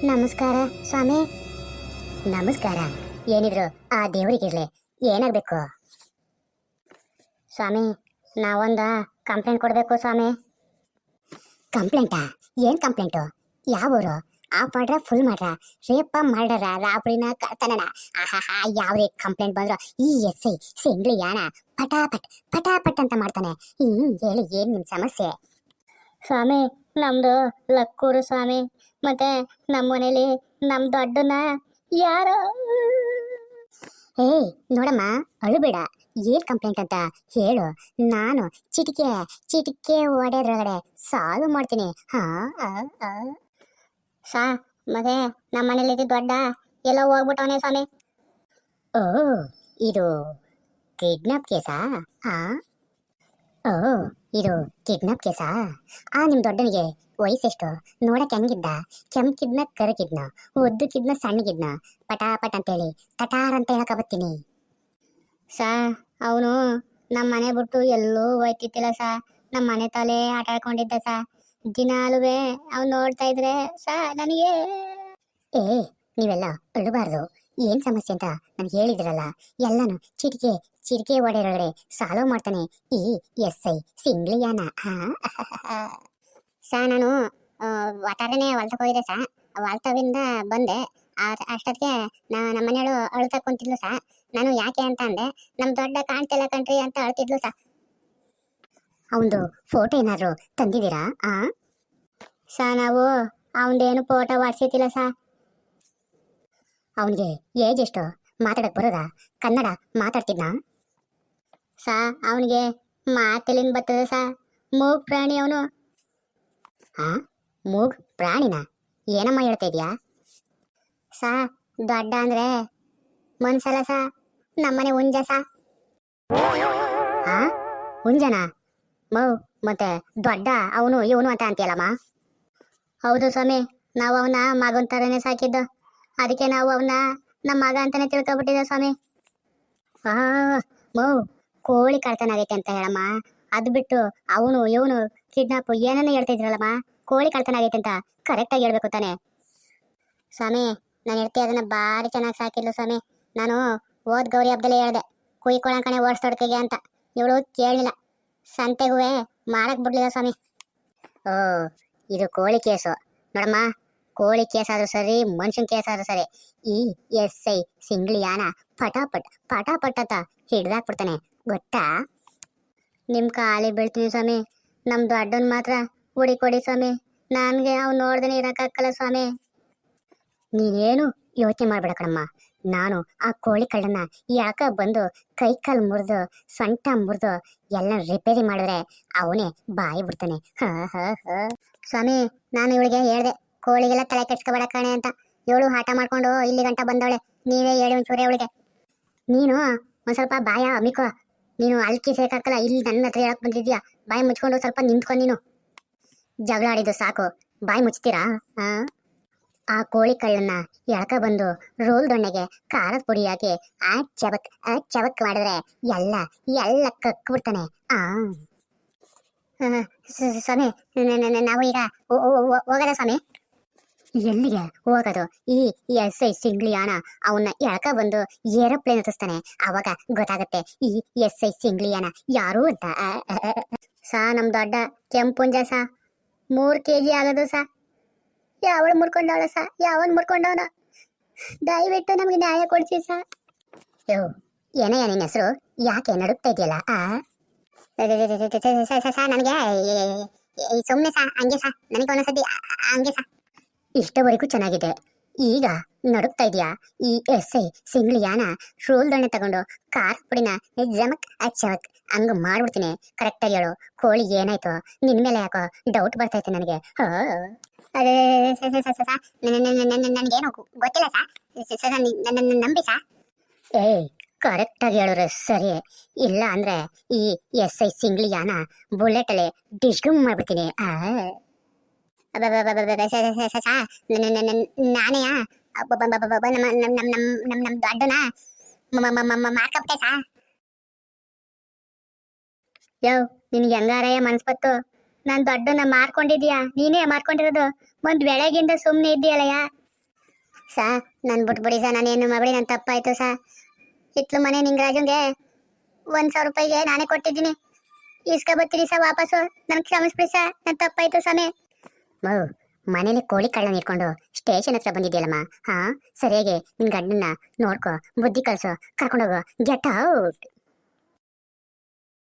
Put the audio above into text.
ನಮಸ್ಕಾರ ಸ್ವಾಮಿ. ನಮಸ್ಕಾರ. ಏನಿದ್ರು ಆ ದೇವರಿಗಿರ್ಲಿ. ಏನಾಗಬೇಕು ಸ್ವಾಮಿ? ನಾವೊಂದ ಕಂಪ್ಲೇಂಟ್ ಕೊಡಬೇಕು ಸ್ವಾಮಿ. ಕಂಪ್ಲೇಂಟಾ? ಏನು ಕಂಪ್ಲೇಂಟು? ಯಾವ ಊರು? ಆಫ್ ಮಾಡ್ರ, ಫುಲ್ ಮಾಡ್ರ, ರೇಪ ಮಾಡ್ರ, ರಾಬ್ರಿನ, ಕಳ್ತನನ? ಆಹಾ, ಯಾವ್ದೇ ಕಂಪ್ಲೇಂಟ್ ಬಂದ್ರು ಈ ಎಸ್ ಐ ಸಿಂಗ್ಲಿ ಯಾನ ಪಟಾಪಟ್ ಪಟಾಪಟ್ ಅಂತ ಮಾಡ್ತಾನೆ. ಹೇಳಿ, ಏನು ನಿಮ್ಮ ಸಮಸ್ಯೆ? ಸ್ವಾಮಿ, ನಮ್ದು ಲಕ್ಕೂರು ಸ್ವಾಮಿ. ಮತ್ತೆ ನಮ್ಮ ಮನೇಲಿ ನಮ್ಮ ದೊಡ್ಡನ ಯಾರೋ. ಏಯ್ ನೋಡಮ್ಮ, ಅಳುಬೇಡ. ಏನ್ ಕಂಪ್ಲೇಂಟ್ ಅಂತ ಹೇಳು. ನಾನು ಚಿಟಿಕೆ ಚಿಟಿಕೆ ಒಡೆದ್ರೊಳಗಡೆ ಸಾಲ್ವ್ ಮಾಡ್ತೀನಿ. ಸಾ ಮತ್ತೆ ನಮ್ಮ ಮನೇಲಿ ದೊಡ್ಡ ಎಲ್ಲ ಹೋಗ್ಬಿಟ್ಟವನೇ ಸ್ವಾಮಿ. ಓ, ಇದು ಕಿಡ್ನಾಪ್ ಕೇಸಾ? ಓ, ಇದು ಕಿಡ್ನಾಪ್ ಕೇಸಾ? ನಿಮ್ಮ ದೊಡ್ಡನಿಗೆ ವಯಸ್ಸೆಷ್ಟು? ನೋಡಕ್ಕೆ ಹೆಂಗಿದ್ದ? ಕೆಂಪಿದ್ನ, ಕರಗಿದ್ನ, ಒದ್ದಕ್ಕಿದ್ನ, ಸಣ್ಣಗಿದ್ನ? ಪಟಾಪಟ್ ಅಂತೇಳಿ ತಟಾರ್ ಅಂತ ಹೇಳಕ ಬತ್ತೀನಿ. ಸಾ ಅವನು ನಮ್ಮ ಮನೆ ಬಿಟ್ಟು ಎಲ್ಲೂ ಹೋಯ್ತಿದ್ದಿಲ್ಲ ಸಾ. ನಮ್ಮ ಮನೆ ತಲೆ ಆಟ ಆಡ್ಕೊಂಡಿದ್ದ ಸಾ. ದಿನಾಲುವೆ ಅವ್ನು ನೋಡ್ತಾ ಇದ್ರೆ ಸಾ ನನಗೆ. ಏ, ನೀವೆಲ್ಲ ಅಳಬಾರ್ದು. ಏನ್ ಸಮಸ್ಯೆ ಅಂತ ನನ್ಗೆ ಹೇಳಿದ್ರಲ್ಲ. ಎಲ್ಲಾನು ಚಿಟಿಕೆ ಚಿಟಿಕೆ ಒಡೆಯೊಳಗಡೆ ಸಾಲ್ವ್ ಮಾಡ್ತಾನೆ ಈ ಎಸ್ ಐ ಸಿಂಗ್ಲಿಯಾನ. ಸಾ ನಾನು ವಾತಾರನೆ ಹೊಲ್ತಕ್ಕೆ ಹೋಗಿದೆ ಸಾ. ವಾಲ್ತವಿಂದ ಬಂದೆ. ಅಷ್ಟೊತ್ತಿಗೆ ನಮ್ಮ ಮನೆಯಳು ಅಳ್ತಾ ಕುಂತಿದ್ಲು ಸಾ. ನಾನು ಯಾಕೆ ಅಂತ ಅಂದೆ. ನಮ್ಮ ದೊಡ್ಡ ಕಾಣ್ತಿಲ್ಲ ಕಣ್ರಿ ಅಂತ ಅಳ್ತಿದ್ಲು ಸಾ. ಅವನದು ಫೋಟೋ ಏನಾದ್ರು ತಂದಿದ್ದೀರಾ? ಸಾ ನಾವು ಅವನದೇನು ಫೋಟೋ ಹೊಡ್ಸಿತಿಲ್ಲ ಸಾ. ಅವನಿಗೆ ಏಜ್ ಎಷ್ಟು? ಮಾತಾಡಕ್ ಬರೋದಾ? ಕನ್ನಡ ಮಾತಾಡ್ತಿದ್ನಾ? ಸಾ ಅವನಿಗೆ ಮಾತೆಲಿಂದ ಬರ್ತದೆ ಸಾ. ಮೂಗ್ ಪ್ರಾಣಿ ಅವನು. ಮೂಗ್ ಪ್ರಾಣಿನ? ಏನಮ್ಮ ಹೇಳ್ತಾ ಇದೀಯಾ ಸಾ? ದೊಡ್ಡ ಅಂದ್ರೆ ಮನ್ಸಲ್ಲ ಸಾ, ನಮ್ಮನೆ ಹುಂಜ ಸಾ. ಹುಂಜನ? ಮತ್ತೆ ದೊಡ್ಡ ಅವನು ಇವನು ಅಂತ ಅಂತೀಯಲ್ಲಮ್ಮ? ಹೌದು ಸ್ವಾಮಿ, ನಾವು ಅವನ ಮಗನ ಥರನೇ ಸಾಕಿದ್ದು. ಅದಕ್ಕೆ ನಾವು ಅವನ್ನ ನಮ್ಮ ಮಗ ಅಂತಾನೆ ತಿಳ್ಕೊಬಿಟ್ಟಿದ್ದ ಸ್ವಾಮಿ. ಕೋಳಿ ಕಳ್ತನ ಆಗೈತೆ ಅಂತ ಹೇಳಮ್ಮ. ಅದು ಬಿಟ್ಟು ಅವನು ಇವನು ಕಿಡ್ನಾಪ್ ಏನನ್ನ ಹೇಳ್ತಾ ಇದ್ರಲ್ಲಮ್ಮ. ಕೋಳಿ ಕಳ್ತನ ಆಗೈತೆ ಅಂತ ಕರೆಕ್ಟಾಗಿ ಹೇಳ್ಬೇಕು ತಾನೆ ಸ್ವಾಮಿ. ನಾನು ಹೇಳ್ತಿ ಅದನ್ನ ಭಾರಿ ಚೆನ್ನಾಗಿ ಸಾಕಿದ್ಲು ಸ್ವಾಮಿ. ನಾನು ಓದ್ ಗೌರಿ ಹಬ್ಬದಲ್ಲೇ ಹೇಳ್ದೆ ಕುಯ್ಕೊಳಕಣೆ ಓಡಿಸ್ತೊಡ್ಕೆಗೆ ಅಂತ. ಇವಳು ಕೇಳಲಿಲ್ಲ. ಸಂತೆಗೂ ಮಾರಕ್ ಬಿಡ್ಲಿಲ್ಲ ಸ್ವಾಮಿ. ಓ, ಇದು ಕೋಳಿ ಕೇಸು ನೋಡಮ್ಮ. ಕೋಳಿ ಕೇಸ್ ಆದ್ರೂ ಸರಿ, ಮನುಷ್ಯನ್ ಕೇಸ್ ಆದ್ರೂ ಸರಿ, ಈ ಎಸ್ ಐ ಸಿಂಗ್ಲಿಯಾನ ಪಟಾಪಟ್ ಪಟಾಪಟ್ ಅಂತ ಹಿಡ್ದಾಕ್ಬಿಡ್ತಾನೆ, ಗೊತ್ತಾ? ನಿಮ್ ಕಾಲಿ ಬೀಳ್ತೀನಿ ಸ್ವಾಮಿ. ನಮ್ ದೊಡ್ಡನ್ ಮಾತ್ರ ಹುಡಿಕೊಡಿ ಸ್ವಾಮಿ. ನನ್ಗೆ ಅವ್ನು ನೋಡ್ದೇನೆ ಇರಕ್ಕಾಗಲ್ಲ ಸ್ವಾಮಿ. ನೀನೇನು ಯೋಚನೆ ಮಾಡ್ಬೇಡ ಕಣಮ್ಮ. ನಾನು ಆ ಕೋಳಿ ಕಳ್ಳನ್ನ ಯಾಕ ಬಂದು ಕೈ ಕಾಲು ಮುರಿದು ಸೊಂಟ ಮುರಿದು ಎಲ್ಲ ರಿಪೇರಿ ಮಾಡಿದ್ರೆ ಅವನೇ ಬಾಯಿ ಬಿಡ್ತಾನೆ. ಸ್ವಾಮಿ, ನಾನು ಇವಳಿಗೆ ಹೇಳ್ದೆ ಕೋಳಿಗೆಲ್ಲ ತಲೆ ಕೆಡ್ಸ್ಕೊಬೇಡ ಕಣೆ ಅಂತ. ಇವಳು ಆಟ ಮಾಡ್ಕೊಂಡು ಇಲ್ಲಿ ಗಂಟ ಬಂದವಳೆ. ನೀವೇ ಹೇಳಿ ಒಂಚೂರೆ ಅವಳಿಗೆ. ನೀನು ಒಂದ್ ಸ್ವಲ್ಪ ಬಾಯ ಅಮಿಕೋ. ನೀನು ಅಲ್ಕಿ ಸೇಕಾಕಲ್ಲ, ಇಲ್ಲಿ ನನ್ನ ಹತ್ರ ಹೇಳಕ್ ಬಂದಿದ್ಯಾ. ಬಾಯಿ ಮುಚ್ಕೊಂಡು ಸ್ವಲ್ಪ ನಿಂತ್ಕೊಂಡು ನೀನು. ಜಗಳ ಆಡಿದ್ದು ಸಾಕು, ಬಾಯಿ ಮುಚ್ತೀರಾ? ಆ ಕೋಳಿ ಕಳ್ಳನ್ನ ಎಳ್ಕ ಬಂದು ರೋಲ್ ದೊಣ್ಣೆಗೆ ಖಾರದ ಪುಡಿ ಹಾಕಿ ಚಬಕ್ ಮಾಡಿದ್ರೆ ಎಲ್ಲ ಎಲ್ಲ ಕಕ್ಬಿಡ್ತಾನೆ. ಸ್ವಾಮಿ, ನಾವು ಈಗ ಹೋಗದ ಸ್ವಾಮಿ? ಎಲ್ಲಿಗೆ ಹೋಗೋದು? ಈ ಎಸ್ ಐ ಸಿಂಗ್ಲಿಯಾನ ಅವನ್ನ ಎಳ್ಕ ಬಂದು ಏರೋಪ್ಲೇನ್ ಹತ್ತಿಸ್ತಾನೆ. ಅವಾಗ ಗೊತ್ತಾಗತ್ತೆ ಈ ಎಸ್ ಐ ಸಿಂಗ್ಲಿಯಾನ ಯಾರು ಅಂತ. ಸಾ ನಮ್ ದೊಡ್ಡ ಕೆಂಪುಂಜ ಸಾ, 3 kg ಆಗೋದು ಸಾ. ಯಾವಳು ಮುರ್ಕೊಂಡವಳ ಸಾ? ಯಾವನ್ ಮುರ್ಕೊಂಡವನ? ದಯವಿಟ್ಟು ನಮ್ಗೆ ನ್ಯಾಯ ಕೊಡ್ಸಿ ಸಾ. ಏನಯ್ಯ ನಿನ್ನ ಹೆಸರು? ಯಾಕೆ ನಡುಕ್ತಾ ಇದೆಯಲ್ಲ? ಸಾ ನನಗೆ ಸುಮ್ಮನೆ ಸಾ, ಹಂಗೆ ಸಾ, ನನಗೆ ಒಂದೊಂದ್ಸತಿ ಹಂಗೆ ಸಾ. ಇಷ್ಟವರೆಗೂ ಚೆನ್ನಾಗಿದೆ, ಈಗ ನಡುಕ್ತಾ ಇದೆಯಾ? ಈ ಎಸ್ ಐ ಸಿಂಗ್ಲಿಯಾನ ರೋಲ್ ದೊಣ್ಣೆ ತಗೊಂಡು ಖಾರ ಪುಡಿನ ಜಮಕ್ ಚಮಕ್ ಹಂಗ ಮಾಡ್ಬಿಡ್ತೀನಿ. ಕರೆಕ್ಟಾಗಿ ಹೇಳು, ಕೋಳಿ ಏನಾಯ್ತು? ನಿನ್ ಮೇಲೆ ಯಾಕೋ ಡೌಟ್ ಬರ್ತೈತೆ ನನಗೆ. ನನ್ಗೇನು ಗೊತ್ತಿಲ್ಲ ಸಾ, ನಂಬಿ ಸಾ. ಕರೆಕ್ಟಾಗಿ ಹೇಳಿದ್ರೆ ಸರಿ, ಇಲ್ಲ ಅಂದ್ರೆ ಈ ಎಸ್ ಐ ಸಿಂಗ್ಲಿಯಾನ ಬುಲೆಟ್ ಅಲ್ಲಿ ಡಿಸ್ಗಮ್ ಮಾಡ್ಬಿಡ್ತೀನಿ. ನಾನೇ ನಮ್ ದೊಡ್ಡನ ಮಾರ್ಕಬಿಟ್ಟೆ ಸಾ. ನಿನ್ಗೆ ಹೆಂಗಾರಯ್ಯ ಮನ್ಸ್ಬತ್ತು? ನಾನ್ ದೊಡ್ಡನ ಮಾರ್ಕೊಂಡಿದ್ಯಾ? ನೀನೇ ಮಾರ್ಕೊಂಡಿರೋದು. ಒಂದ್ ಬೆಳಗಿಂದ ಸುಮ್ನೆ ಇದ್ದೀಯಲ್ಲಯ್ಯ. ಸಾ ನನ್ ಬಿಟ್ಬಿಡಿ ಸಾ, ನಾನೇನು ಮಾಡ್ಬಿಡಿ, ನನ್ ತಪ್ಪಾಯ್ತು ಸಾ. ಇತ್ಲು ಮನೆ ನಿಂಗರಾಜಂಗೆ 1,000 ರೂಪಾಯಿಗೆ ನಾನೇ ಕೊಟ್ಟಿದ್ದೀನಿ. ಇಸ್ಕ ಬರ್ತೀನಿ ಸಾ ವಾಪಸ್ಸು. ನನ್ ಕ್ಷಮಿಸ್ಬಿಡಿ ಸಾ, ನನ್ ತಪ್ಪಾಯ್ತು ಸಾಮೆ. ಮನೇಲಿ ಕೋಳಿ ಕಳ್ಳನ ಇಟ್ಕೊಂಡು ಸ್ಟೇಷನ್ ಹತ್ರ ಬಂದಿದ್ಯಲ್ಲಮ್ಮ. ಹಾ, ಸರಿಯಾಗಿ ನಿನ್ ಗಂಡನ್ನ ನೋಡ್ಕೊ, ಬುದ್ಧಿ ಕಲ್ಸೋ, ಕರ್ಕೊಂಡೋಗೋ, ಗೆಟ್ ಔಟ್.